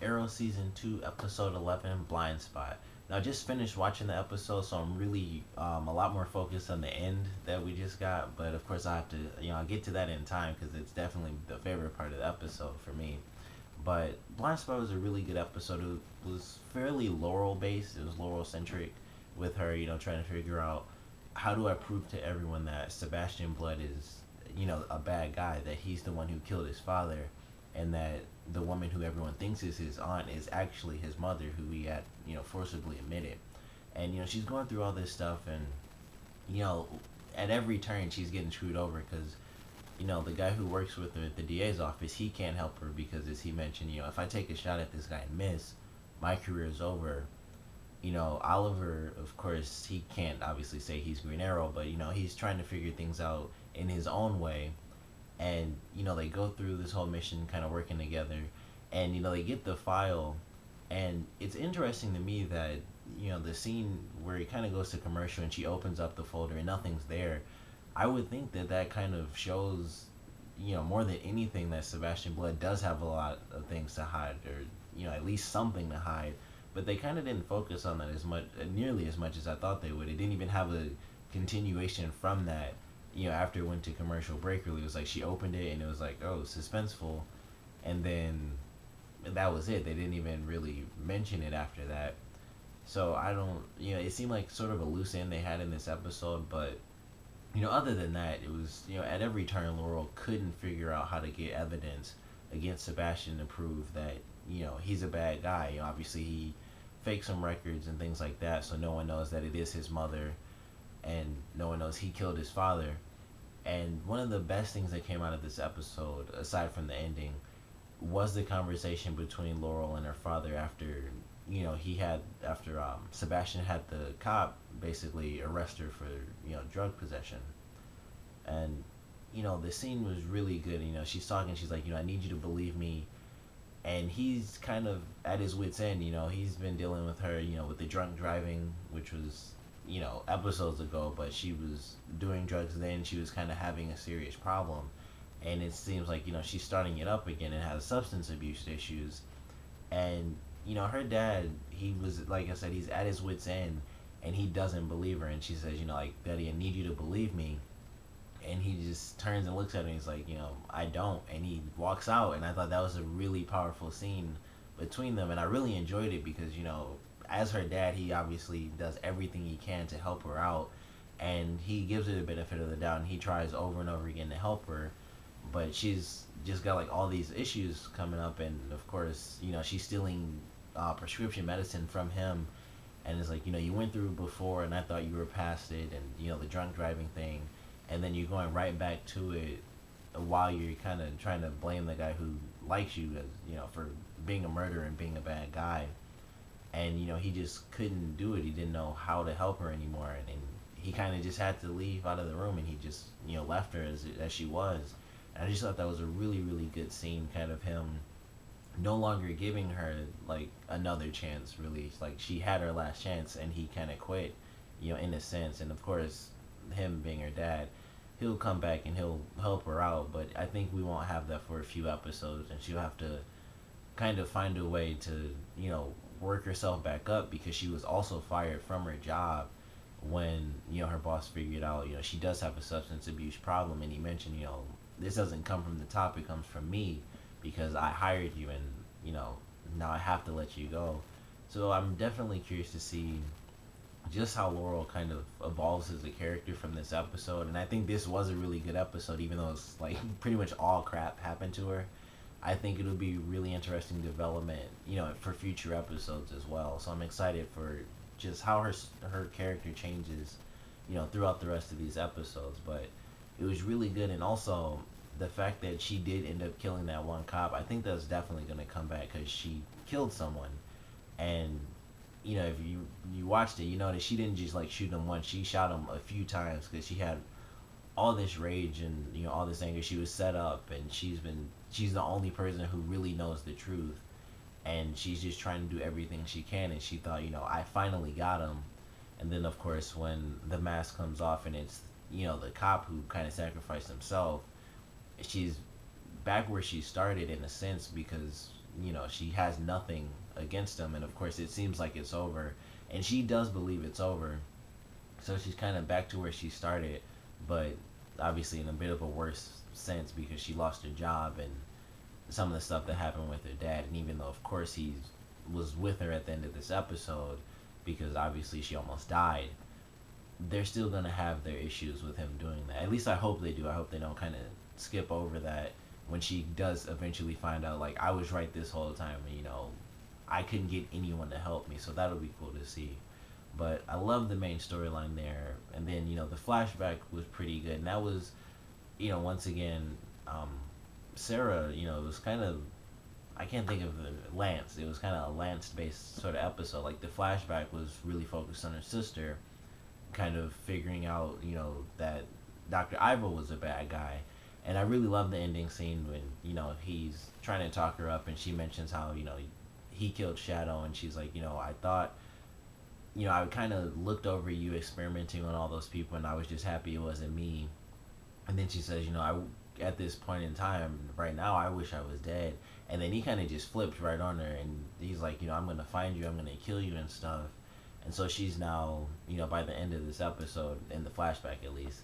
Arrow Season 2, Episode 11, Blind Spot. Now, I just finished watching the episode, so I'm really a lot more focused on the end that we just got. But of course, I have to, I'll get to that in time because it's definitely the favorite part of the episode for me. But Blind Spot was a really good episode. It was fairly Laurel based, it was Laurel centric with her, trying to figure out how do I prove to everyone that Sebastian Blood is, a bad guy, that he's the one who killed his father, and that the woman who everyone thinks is his aunt is actually his mother, who he had, forcibly admitted. And, she's going through all this stuff, and, you know, at every turn she's getting screwed over because, the guy who works with her at the DA's office, he can't help her because, as he mentioned, if I take a shot at this guy and miss, my career is over. Oliver, of course, he can't obviously say he's Green Arrow, but, he's trying to figure things out in his own way. And, they go through this whole mission kind of working together. And, they get the file. And it's interesting to me that, the scene where he kind of goes to commercial and she opens up the folder and nothing's there. I would think that that kind of shows, more than anything, that Sebastian Blood does have a lot of things to hide, or, at least something to hide. But they kind of didn't focus on that as much, nearly as much as I thought they would. It didn't even have a continuation from that. After it went to commercial break, really, it was like she opened it and it was like, oh, suspenseful, and then that was it. They didn't even really mention it after that. So I don't, it seemed like sort of a loose end they had in this episode, but other than that, it was, at every turn, Laurel couldn't figure out how to get evidence against Sebastian to prove that, he's a bad guy. Obviously he faked some records and things like that, so no one knows that it is his mother, and no one knows he killed his father. And one of the best things that came out of this episode, aside from the ending, was the conversation between Laurel and her father after, Sebastian had the cop basically arrest her for, drug possession. And, the scene was really good. She's talking, she's like, I need you to believe me. And he's kind of at his wit's end. He's been dealing with her, with the drunk driving, which was, episodes ago, but she was doing drugs then. She was kind of having a serious problem. And it seems like, she's starting it up again and has substance abuse issues. And, her dad, he was, like I said, he's at his wit's end, and he doesn't believe her. And she says, like, Daddy, I need you to believe me. And he just turns and looks at her and he's like, I don't. And he walks out. And I thought that was a really powerful scene between them. And I really enjoyed it because, as her dad, he obviously does everything he can to help her out. And he gives her the benefit of the doubt, and he tries over and over again to help her. But she's just got like all these issues coming up. And of course, she's stealing prescription medicine from him. And it's like, you went through it before and I thought you were past it. And, the drunk driving thing. And then you're going right back to it while you're kind of trying to blame the guy who likes you, as for being a murderer and being a bad guy. And he just couldn't do it. He didn't know how to help her anymore, and he kind of just had to leave out of the room, and he just left her as she was. And I just thought that was a really, really good scene, kind of him no longer giving her like another chance. Really, like she had her last chance and he kind of quit, in a sense. And of course, him being her dad, he'll come back and he'll help her out, but I think we won't have that for a few episodes, and she'll have to kind of find a way to work herself back up, because she was also fired from her job when her boss figured out she does have a substance abuse problem. And he mentioned, this doesn't come from the top, it comes from me, because I hired you, and now I have to let you go. So I'm definitely curious to see just how Laurel kind of evolves as a character from this episode. And I think this was a really good episode, even though it's like pretty much all crap happened to her. I think it'll be really interesting development, for future episodes as well. So I'm excited for just how her character changes, throughout the rest of these episodes. But it was really good, and also the fact that she did end up killing that one cop, I think that's definitely going to come back, because she killed someone. And if you watched it, that she didn't just like shoot him once. She shot him a few times because she had all this rage and all this anger. She was set up, and she's the only person who really knows the truth, and she's just trying to do everything she can. And she thought, I finally got him. And then of course when the mask comes off and it's the cop who kind of sacrificed himself, she's back where she started in a sense, because she has nothing against him, and of course it seems like it's over, and she does believe it's over. So she's kind of back to where she started, but obviously in a bit of a worse sense because she lost her job and some of the stuff that happened with her dad. And even though, of course, he was with her at the end of this episode because obviously she almost died, they're still gonna have their issues with him doing that. At least I hope they do. I hope they don't kind of skip over that when she does eventually find out, like, I was right this whole time, and I couldn't get anyone to help me. So that'll be cool to see. But I love the main storyline there, and then the flashback was pretty good, and that was, once again, um, Sarah. It was kind of, I can't think of the Lance. It was kind of a Lance based sort of episode. Like the flashback was really focused on her sister, kind of figuring out, that Dr. Ivo was a bad guy. And I really love the ending scene when, he's trying to talk her up and she mentions how, he killed Shadow, and she's like, I thought, I kind of looked over you experimenting on all those people and I was just happy it wasn't me. And then she says, at this point in time, right now, I wish I was dead. And then he kind of just flips right on her and he's like, I'm going to find you, I'm going to kill you and stuff. And so she's now, by the end of this episode, in the flashback at least,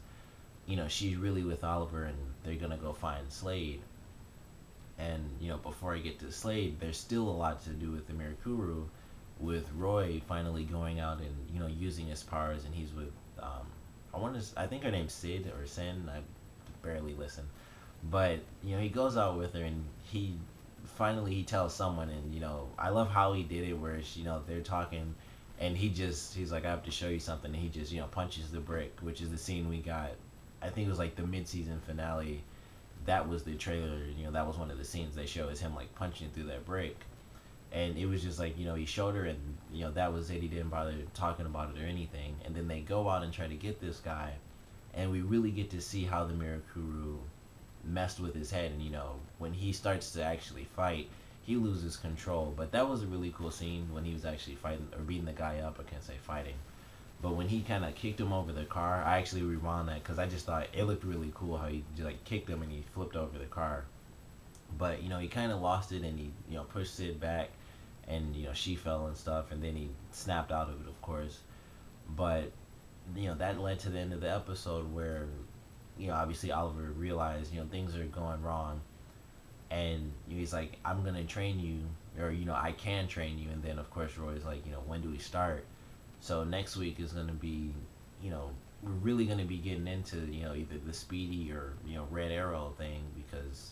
she's really with Oliver and they're going to go find Slade. And, before I get to Slade, there's still a lot to do with the Mirakuru, with Roy finally going out and, using his powers, and he's with, I think her name's Sid or Sin, I barely listen. But, he goes out with her and he tells someone, and, I love how he did it where, they're talking and he's like, I have to show you something, and he just, punches the brick, which is the scene we got. I think it was like the mid-season finale. That was the trailer, that was one of the scenes they show is him like punching through that brick. And it was just like, he showed her and, that was it. He didn't bother talking about it or anything. And then they go out and try to get this guy. And we really get to see how the Mirakuru messed with his head. And, when he starts to actually fight, he loses control. But that was a really cool scene when he was actually fighting or beating the guy up. I can't say fighting. But when he kind of kicked him over the car, I actually rewound that because I just thought it looked really cool how he just like kicked him and he flipped over the car. But, he kind of lost it and he, pushed Sid back and, she fell and stuff. And then he snapped out of it, of course. But, that led to the end of the episode where, obviously Oliver realized, things are going wrong. And he's like, I'm going to train you, or, I can train you. And then, of course, Roy's like, when do we start? So next week is going to be, we're really going to be getting into, either the Speedy or, Red Arrow thing because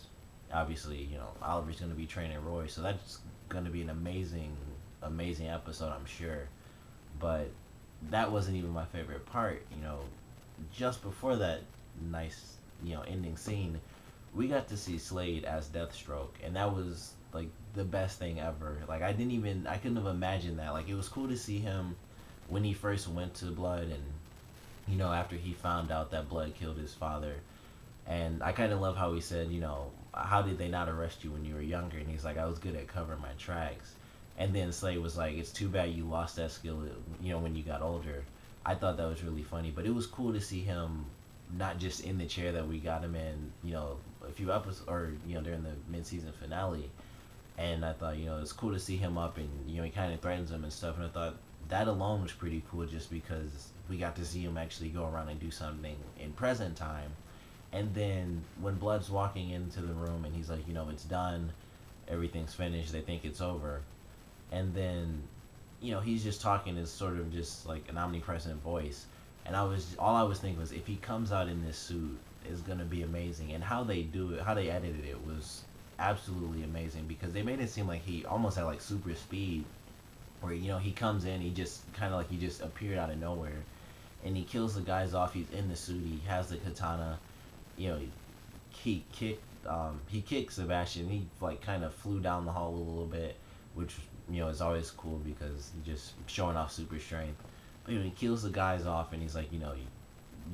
obviously, Oliver's going to be training Roy. So that's going to be an amazing, amazing episode, I'm sure. But that wasn't even my favorite part. Just before that nice, ending scene, we got to see Slade as Deathstroke. And that was, like, the best thing ever. Like, I couldn't have imagined that. Like, it was cool to see him when he first went to Blood and, after he found out that Blood killed his father. And I kind of love how he said, how did they not arrest you when you were younger? And he's like, I was good at covering my tracks. And then Slade was like, it's too bad you lost that skill, when you got older. I thought that was really funny. But it was cool to see him not just in the chair that we got him in, a few episodes, or, during the mid-season finale. And I thought, it's cool to see him up and, he kind of threatens him and stuff. And I thought, that alone was pretty cool just because we got to see him actually go around and do something in present time. And then when Blood's walking into the room and he's like, it's done, everything's finished, they think it's over. And then, he's just talking as sort of just like an omnipresent voice. And all I was thinking was if he comes out in this suit, it's going to be amazing. And how they do it, how they edited it was absolutely amazing because they made it seem like he almost had like super speed. Where, he comes in, he just kind of like he just appeared out of nowhere. And he kills the guys off, he's in the suit, he has the katana. He kicked Sebastian, he like kind of flew down the hall a little bit, which, is always cool because just showing off super strength. But, he kills the guys off and he's like,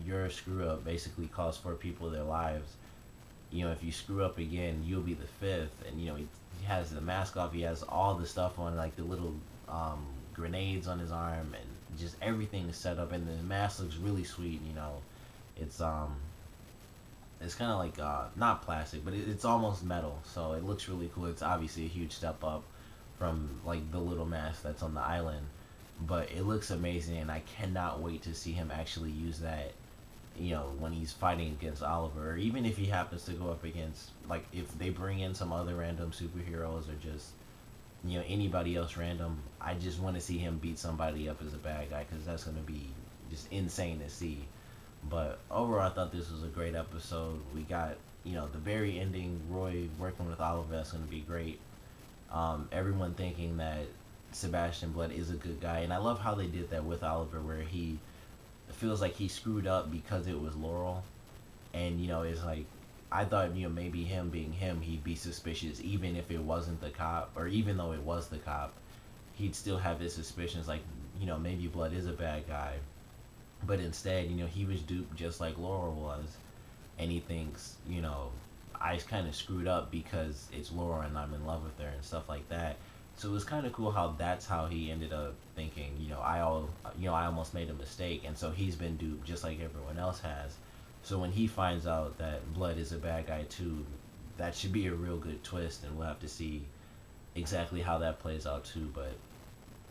your screw up basically cost 4 people their lives. If you screw up again, you'll be the 5th. And, he has the mask off, he has all the stuff on, like the little grenades on his arm, and just everything is set up, and the mask looks really sweet. It's It's kind of like not plastic, but it's almost metal, so it looks really cool. It's obviously a huge step up from like the little mask that's on the island, but it looks amazing, and I cannot wait to see him actually use that. When he's fighting against Oliver, or even if he happens to go up against, like, if they bring in some other random superheroes or just anybody else random. I just want to see him beat somebody up as a bad guy because that's gonna be just insane to see. But overall, I thought this was a great episode. We got the very ending, Roy working with Oliver. That's gonna be great. Everyone thinking that Sebastian Blood is a good guy, and I love how they did that with Oliver, where he feels like he screwed up because it was Laurel, and it's like I thought maybe him being him, he'd be suspicious even if it wasn't the cop, or even though it was the cop, he'd still have his suspicions, like maybe Blood is a bad guy, but instead he was duped just like Laurel was, and he thinks I kind of screwed up because it's Laurel and I'm in love with her and stuff like that. So it was kind of cool how that's how he ended up thinking. I almost made a mistake, and so he's been duped just like everyone else has. So when he finds out that Blood is a bad guy too, that should be a real good twist, and we'll have to see exactly how that plays out too. But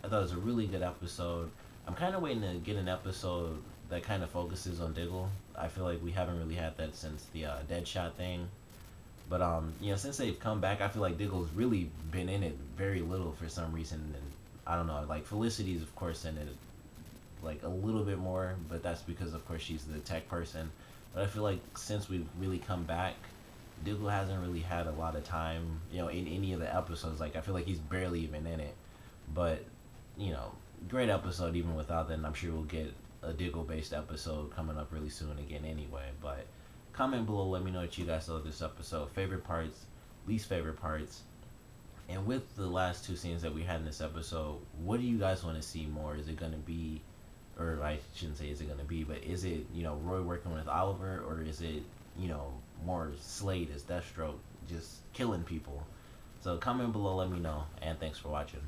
I thought it was a really good episode. I'm kind of waiting to get an episode that kind of focuses on Diggle. I feel like we haven't really had that since the Deadshot thing. But since they've come back, I feel like Diggle's really been in it very little for some reason, and I don't know. Like Felicity's, of course, in it like a little bit more, but that's because, of course, she's the tech person. But I feel like since we've really come back, Diggle hasn't really had a lot of time, in any of the episodes. Like I feel like he's barely even in it. But you know, great episode even without that. And I'm sure we'll get a Diggle based episode coming up really soon again anyway. But comment below, let me know what you guys thought of this episode. Favorite parts, least favorite parts. And with the last two scenes that we had in this episode, what do you guys want to see more? Is it going to be, or I shouldn't say is it going to be, but is it, Roy working with Oliver, or is it, more Slade as Deathstroke just killing people? So comment below, let me know, and thanks for watching.